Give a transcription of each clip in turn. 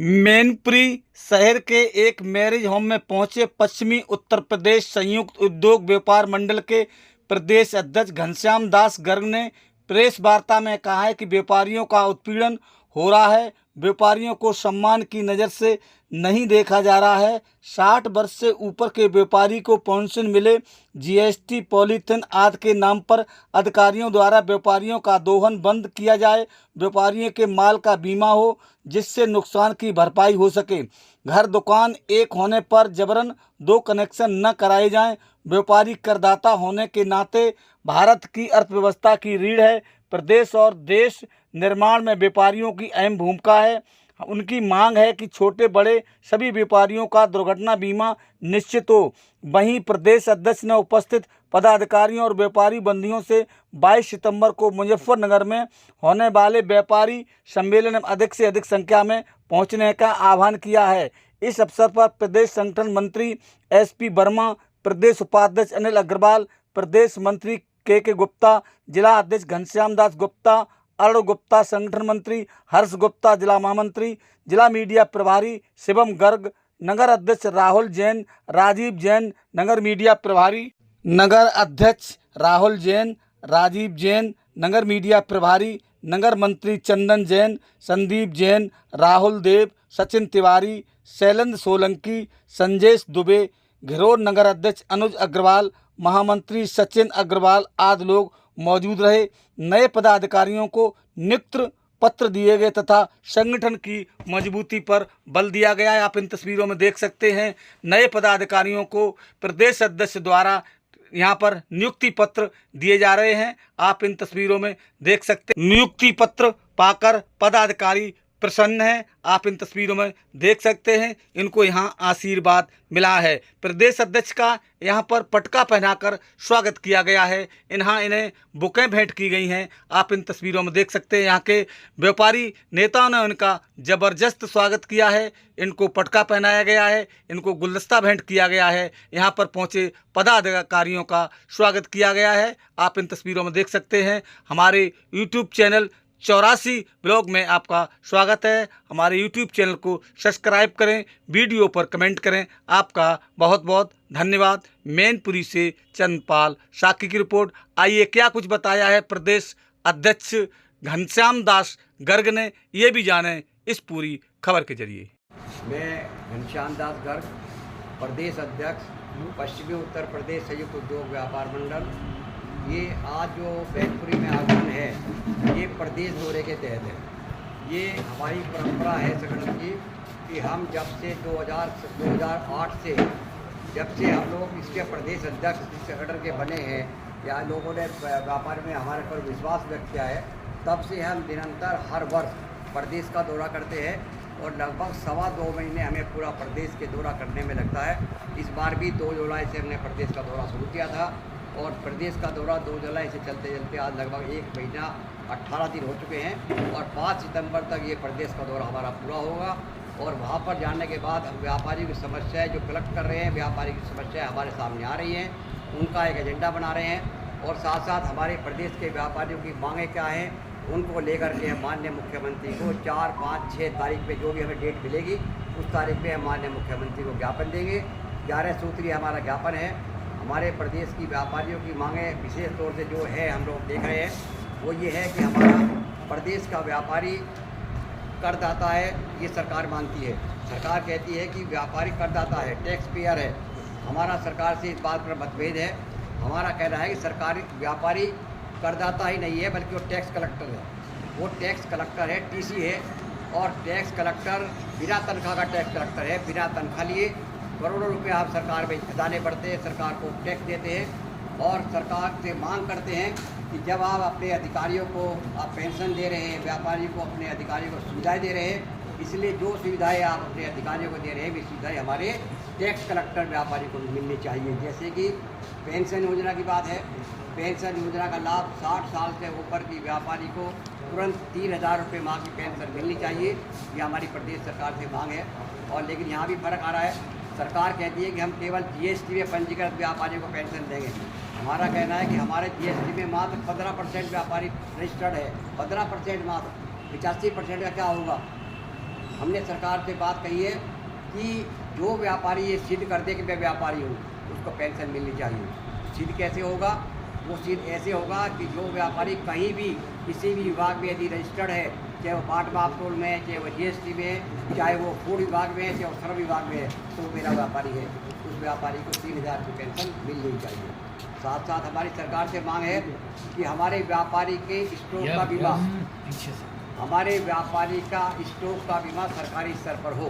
मैनपुरी शहर के एक मैरिज होम में पहुंचे पश्चिमी उत्तर प्रदेश संयुक्त उद्योग व्यापार मंडल के प्रदेश अध्यक्ष घनश्याम दास गर्ग ने प्रेस वार्ता में कहा है कि व्यापारियों का उत्पीड़न हो रहा है। व्यापारियों को सम्मान की नज़र से नहीं देखा जा रहा है। 60 वर्ष से ऊपर के व्यापारी को पेंशन मिले, जीएसटी, पॉलीथिन आदि के नाम पर अधिकारियों द्वारा व्यापारियों का दोहन बंद किया जाए। व्यापारियों के माल का बीमा हो जिससे नुकसान की भरपाई हो सके। घर दुकान एक होने पर जबरन 2 कनेक्शन न कराए जाएं। व्यापारी करदाता होने के नाते भारत की अर्थव्यवस्था की रीढ़ है। प्रदेश और देश निर्माण में व्यापारियों की अहम भूमिका है। उनकी मांग है कि छोटे बड़े सभी व्यापारियों का दुर्घटना बीमा निश्चित हो। वहीं प्रदेश अध्यक्ष ने उपस्थित पदाधिकारियों और व्यापारी बंधुओं से 22 सितंबर को मुजफ्फरनगर में होने वाले व्यापारी सम्मेलन में अधिक से अधिक संख्या में पहुंचने का आह्वान किया है। इस अवसर पर प्रदेश संगठन मंत्री एसपी वर्मा, प्रदेश उपाध्यक्ष अनिल अग्रवाल, प्रदेश मंत्री के गुप्ता, जिला अध्यक्ष घनश्याम दास गुप्ता, अरुण गुप्ता, संगठन मंत्री हर्ष गुप्ता, जिला महामंत्री, जिला मीडिया प्रभारी शिवम गर्ग, नगर अध्यक्ष राहुल जैन, राजीव जैन, नगर मीडिया प्रभारी, नगर अध्यक्ष राहुल जैन, राजीव जैन, नगर मीडिया प्रभारी, नगर मंत्री चंदन जैन, संदीप जैन, राहुल देव, सचिन तिवारी, शैलेंद्र सोलंकी, संजेश दुबे, घिरोर नगर अध्यक्ष अनुज अग्रवाल, महामंत्री सचिन अग्रवाल आदि लोग मौजूद रहे। नए पदाधिकारियों को नियुक्ति पत्र दिए गए तथा संगठन की मजबूती पर बल दिया गया है। आप इन तस्वीरों में देख सकते हैं नए पदाधिकारियों को प्रदेश अध्यक्ष द्वारा यहाँ पर नियुक्ति पत्र दिए जा रहे हैं। आप इन तस्वीरों में देख सकते हैं नियुक्ति पत्र पाकर पदाधिकारी प्रसन्न हैं। आप इन तस्वीरों में देख सकते हैं इनको यहाँ आशीर्वाद मिला है। प्रदेश अध्यक्ष का यहाँ पर पटका पहनाकर स्वागत किया गया है। इन्हें बुकें भेंट की गई हैं। आप इन तस्वीरों में देख सकते हैं यहाँ के व्यापारी नेताओं ने उनका ज़बरदस्त स्वागत किया है। इनको पटका पहनाया गया है, इनको गुलदस्ता भेंट किया गया है, यहाँ पर पहुँचे पदाधिकारियों का स्वागत किया गया है। आप इन तस्वीरों में देख सकते हैं। हमारे यूट्यूब चैनल 84 ब्लॉग में आपका स्वागत है। हमारे यूट्यूब चैनल को सब्सक्राइब करें, वीडियो पर कमेंट करें। आपका बहुत बहुत धन्यवाद। मैनपुरी से चंद्रपाल साकी की रिपोर्ट। आइए क्या कुछ बताया है प्रदेश अध्यक्ष घनश्याम दास गर्ग ने, ये भी जानें इस पूरी खबर के जरिए। मैं घनश्याम दास गर्ग, प्रदेश अध्यक्ष पश्चिमी उत्तर प्रदेश संयुक्त उद्योग व्यापार मंडल। ये आज जो मैनपुरी में आगमन है ये प्रदेश दौरे के तहत है। ये हमारी परंपरा है संगठन की कि हम जब से 2008 से जब से हम लोग इसके प्रदेश अध्यक्ष इस संगठन के बने हैं या लोगों ने व्यापार में हमारे पर विश्वास व्यक्त किया है, तब से हम निरंतर हर वर्ष प्रदेश का दौरा करते हैं और लगभग 2.25 महीने हमें पूरा प्रदेश के दौरा करने में लगता है। इस बार भी 2 जुलाई से हमने प्रदेश का दौरा शुरू किया था और प्रदेश का दौरा 2 जुलाई से चलते चलते आज लगभग 1 महीना 18 दिन हो चुके हैं और 5 सितंबर तक ये प्रदेश का दौरा हमारा पूरा होगा। और वहाँ पर जाने के बाद हम व्यापारी की समस्याएं जो कलेक्ट कर रहे हैं, व्यापारी की समस्याएं हमारे सामने आ रही हैं, उनका एक एजेंडा बना रहे हैं और साथ साथ हमारे प्रदेश के व्यापारियों की मांगें क्या हैं उनको लेकर के हम माननीय मुख्यमंत्री को 4, 5, 6 तारीख पे जो भी हमें डेट मिलेगी उस तारीख पे हम माननीय मुख्यमंत्री को ज्ञापन देंगे। 11 सूत्रीय हमारा ज्ञापन है। हमारे प्रदेश की व्यापारियों की मांगें विशेष तौर से जो है हम लोग देख रहे हैं वो ये है कि हमारा प्रदेश का व्यापारी करदाता है, ये सरकार मानती है। सरकार कहती है कि व्यापारी करदाता है, टैक्स पेयर है। हमारा सरकार से इस बात पर मतभेद है। हमारा कहना है कि सरकारी व्यापारी करदाता ही नहीं है बल्कि वो टैक्स कलेक्टर है। वो टैक्स कलेक्टर है, टीसी है और टैक्स कलेक्टर बिना तनख्वाह का टैक्स कलेक्टर है। बिना तनख्वाह लिए करोड़ों रुपए आप सरकार में खजाने पड़ते हैं, सरकार को टैक्स देते हैं और सरकार से मांग करते हैं कि जब आप अपने अधिकारियों को आप पेंशन दे रहे हैं, व्यापारी को अपने अधिकारियों को सुविधाएं दे रहे हैं, इसलिए जो सुविधाएं आप अपने अधिकारियों को दे रहे हैं वे सुविधाएं हमारे टैक्स कलेक्टर व्यापारी को मिलनी चाहिए। जैसे कि पेंशन योजना की बात है, पेंशन योजना का लाभ 60 साल से ऊपर की व्यापारी को तुरंत 3,000 रुपये माह की पेंशन मिलनी चाहिए। ये हमारी प्रदेश सरकार से मांग है। और लेकिन यहाँ भी फ़र्क आ रहा है। सरकार कहती है कि हम केवल जीएसटी में पंजीकृत व्यापारियों को पेंशन देंगे। हमारा कहना है कि हमारे जीएसटी में मात्र 15% व्यापारी रजिस्टर्ड है, 15% मात्र। 85% का क्या होगा? हमने सरकार से बात कही है कि जो व्यापारी ये सिद्ध कर दे कि मैं व्यापारी हूँ, उसको पेंशन मिलनी चाहिए। सिद्ध कैसे होगा? वो सिद्ध ऐसे होगा कि जो व्यापारी कहीं भी किसी भी विभाग में यदि रजिस्टर्ड है, चाहे वो बाट मापतोल में, चाहे वो जीएसटी में, चाहे वो फूड विभाग में, चाहे वो श्रम विभाग में है, तो वो मेरा व्यापारी है। उस व्यापारी को 3,000 की पेंशन मिलनी चाहिए। साथ साथ हमारी सरकार से मांग है कि हमारे व्यापारी के स्टॉक का बीमा, हमारे व्यापारी का स्टॉक का बीमा सरकारी स्तर पर हो।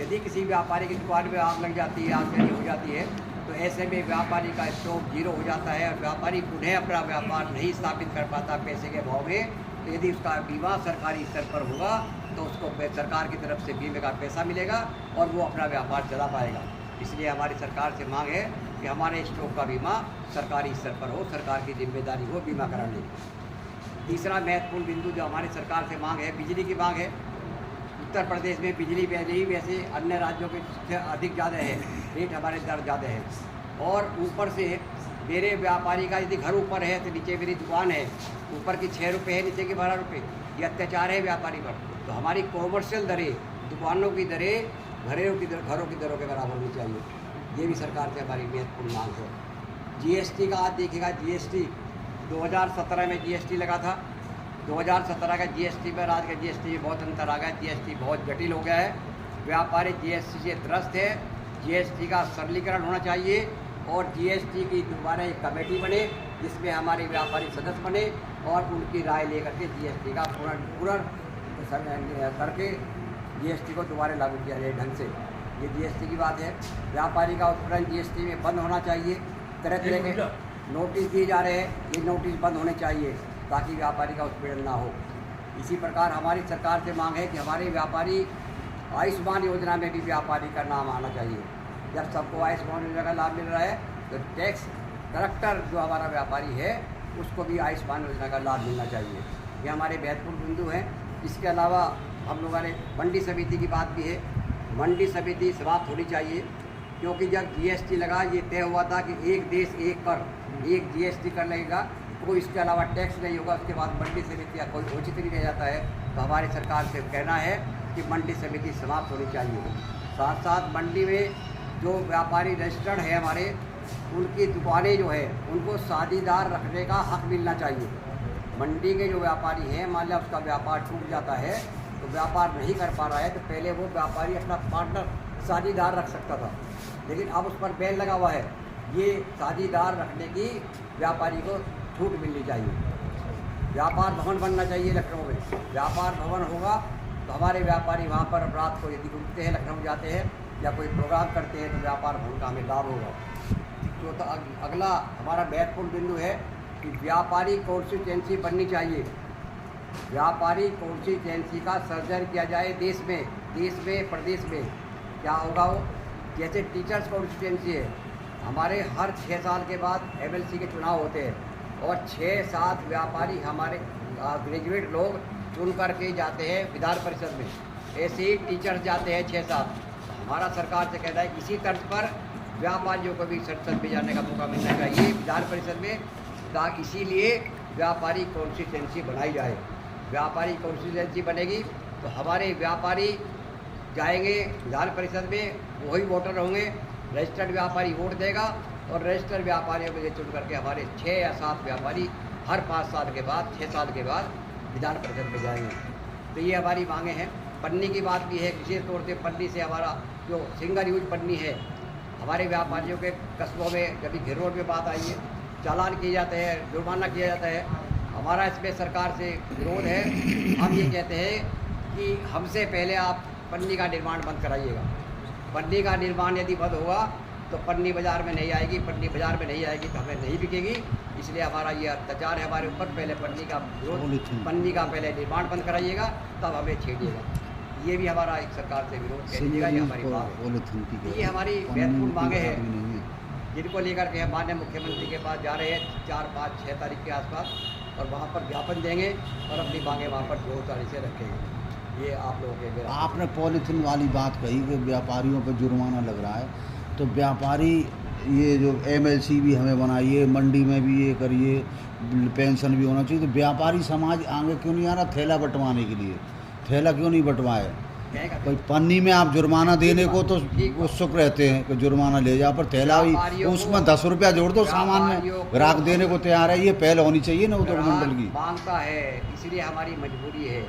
यदि किसी व्यापारी की दुकान में आग लग जाती है, आगजनी हो जाती है, तो ऐसे में व्यापारी का स्टॉक जीरो हो जाता है और व्यापारी पुनः अपना व्यापार नहीं स्थापित कर पाता पैसे के अभाव में। तो यदि उसका बीमा सरकारी स्तर पर होगा तो उसको सरकार की तरफ से बीमे का पैसा मिलेगा और वो अपना व्यापार चला पाएगा। इसलिए हमारी सरकार से मांग है कि हमारे स्टॉक का बीमा सरकारी स्तर पर हो, सरकार की जिम्मेदारी हो बीमा कराने की। तीसरा महत्वपूर्ण बिंदु जो हमारी सरकार से मांग है, बिजली की मांग है। उत्तर प्रदेश में बिजली पहले ही वैसे अन्य राज्यों के अधिक ज़्यादा है, रेट हमारे दर ज़्यादा है। और ऊपर से मेरे व्यापारी का यदि घर ऊपर है तो नीचे मेरी दुकान है, ऊपर की 6 रुपये है, नीचे की 12 रुपये, ये अत्याचार है व्यापारी पर। तो हमारी कॉमर्शियल दरें, दुकानों की दरें घरों की दरों के बराबर होनी चाहिए। ये भी सरकार से हमारी महत्वपूर्ण मांग है। जीएसटी का आज देखिएगा, जीएसटी 2017 में जीएसटी लगा था, 2017 का जीएसटी में आज का जीएसटी में बहुत अंतर आ गया। जीएसटी बहुत जटिल हो गया है, व्यापारी जीएसटी से त्रस्त है। जीएसटी का सरलीकरण होना चाहिए और जीएसटी की दोबारा एक कमेटी बने जिसमें हमारे व्यापारी सदस्य बने और उनकी राय लेकर के जीएसटी का पूर्ण करके जीएसटी को दोबारा लागू किया जाए ढंग से। ये जीएसटी की बात है। व्यापारी का उत्पीड़न जीएसटी में बंद होना चाहिए। तरह तरह के नोटिस दिए जा रहे हैं, ये नोटिस बंद होने चाहिए ताकि व्यापारी का उत्पीड़न ना हो। इसी प्रकार हमारी सरकार से मांग है कि हमारे व्यापारी आयुष्मान योजना में भी व्यापारी का नाम आना चाहिए। जब सबको आयुष्मान योजना का लाभ मिल रहा है तो टैक्स कलेक्टर जो हमारा व्यापारी है उसको भी आयुष्मान योजना का लाभ मिलना चाहिए। ये हमारे महत्वपूर्ण बिंदु हैं। इसके अलावा हम लोगों ने मंडी समिति की बात भी है। मंडी समिति समाप्त होनी चाहिए क्योंकि जब जीएसटी लगा ये तय हुआ था कि एक देश एक कर, एक जीएसटी कर लगेगा, कोई इसके अलावा टैक्स नहीं होगा। उसके बाद मंडी समिति या कोई उचित नहीं रह जाता है। तो हमारी सरकार से कहना है कि मंडी समिति समाप्त होनी चाहिए। साथ साथ मंडी में जो व्यापारी रजिस्टर्ड है हमारे, उनकी दुकानें जो है उनको साझीदार रखने का हक मिलना चाहिए। मंडी के जो व्यापारी हैं, मान लिया उसका व्यापार टूट जाता है तो व्यापार नहीं कर पा रहा है, तो पहले वो व्यापारी अपना पार्टनर साझीदार रख सकता था, लेकिन अब उस पर बैन लगा हुआ है। ये साझीदार रखने की व्यापारी को छूट मिलनी चाहिए। व्यापार भवन बनना चाहिए लखनऊ में। व्यापार भवन होगा तो हमारे व्यापारी वहाँ पर रात को यदि घूमते हैं, लखनऊ जाते हैं या कोई प्रोग्राम करते हैं तो व्यापार भवन का हमें लाभ होगा। तो अगला हमारा महत्वपूर्ण बिंदु है कि व्यापारी कॉन्स्टिट्यूएंसी बननी चाहिए। व्यापारी कॉन्स्टिट्यूएंसी का सर्जन किया जाए देश में प्रदेश में। क्या होगा वो? जैसे टीचर्स कॉन्स्टिट्यूएंसी है, हमारे हर 6 साल के बाद एमएलसी के चुनाव होते हैं और 6-7 व्यापारी हमारे ग्रेजुएट लोग चुन करके जाते हैं विधान परिषद में। ऐसे ही टीचर्स जाते हैं 6-7। हमारा सरकार से कहना है इसी तर्ज पर व्यापारियों को भी संसद में जाने का मौका मिलना चाहिए विधान परिषद में। इसीलिए व्यापारी कॉन्स्टिट्यूएंसी बनाई जाए। व्यापारी कॉन्स्टिट्यूएंसी बनेगी तो हमारे व्यापारी जाएंगे विधान परिषद में, वही वोटर होंगे। रजिस्टर्ड व्यापारी वोट देगा और रजिस्टर्ड व्यापारियों को चुन करके हमारे 6 या 7 व्यापारी हर 5 साल के बाद, 6 साल के बाद विधान परिषद में जाएंगे। तो ये हमारी मांगे हैं। पन्नी की बात भी है, विशेष तौर से पन्नी से हमारा जो सिंगल यूज पन्नी है, हमारे व्यापारियों के कस्बों में कभी घिर रोड में बात आई है, चालान किए जाते हैं, जुर्माना किया जाता है। हमारा इसमें सरकार से विरोध है। हम ये कहते हैं कि हमसे पहले आप पन्नी का निर्माण बंद कराइएगा। पन्नी का निर्माण यदि बंद होगा तो पन्नी बाज़ार में नहीं आएगी, पन्नी बाज़ार में नहीं आएगी तो हमें नहीं बिकेगी। इसलिए हमारा ये अत्याचार है हमारे ऊपर। पहले पन्नी का विरोध, पन्नी का पहले निर्माण बंद कराइएगा तब हमें छेड़िएगा। ये भी हमारा एक सरकार से विरोध कह दीजिएगा। ये हमारी मांग है, ये हमारी महत्वपूर्ण मांगे हैं जिनको लेकर के हम माननीय मुख्यमंत्री के पास जा रहे हैं 4, 5, 6 तारीख के आसपास, और वहाँ पर ज्ञापन देंगे और अपनी मांगे वहाँ पर जोर तारीख से रखेंगे। ये आप लोगों के मेरा। आपने पॉलीथीन वाली बात कही कि व्यापारियों पर जुर्माना लग रहा है, तो व्यापारी ये जो एमएलसी भी हमें बनाइए, मंडी में भी ये करिए, पेंशन भी होना चाहिए, तो व्यापारी समाज आगे क्यों नहीं आ रहा थैला बंटवाने के लिए? थैला क्यों नहीं बंटवाए? कहेगा कोई पन्नी में आप जुर्माना देने को तो ठीक बात। उत्सुक रहते हैं कि जुर्माना ले जाओ, पर थैला भी व्यापारियों को- उसमें 10 रुपया जोड़ दो सामान व्यापारियों में, को- ग्राहक देने को तैयार है। ये पहल होनी चाहिए ना उद्योग मंडल की। ग्राहक मांगता है, इसलिए हमारी मजबूरी है।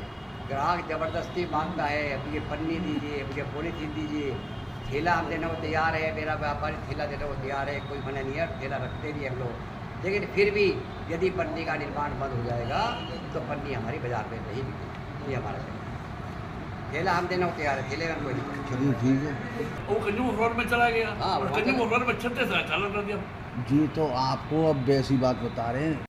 ग्राहक जबरदस्ती मांगता है, मुझे पन्नी दीजिए, मुझे पॉलीथीन दीजिए, ठेला हम देने को तैयार है, मेरा व्यापारी ठेला देने को तैयार है, कोई मना नहीं है, ठेला रखते भी हम लोग। लेकिन फिर भी यदि पन्नी का निर्माण बंद हो जाएगा तो पन्नी हमारी बाजार में नहीं बिकेगी। ये हमारा कहना है। ठेला हम देने को तैयार है, ठेले में कोई नहीं। चलिए ठीक है। वो कंज्यूमर रोड में चला गया हाँ, और वहाँ कंज्यूमर रोड में 36 चालू कर दिया। जी तो आपको अब वैसी बात बता रहे हैं।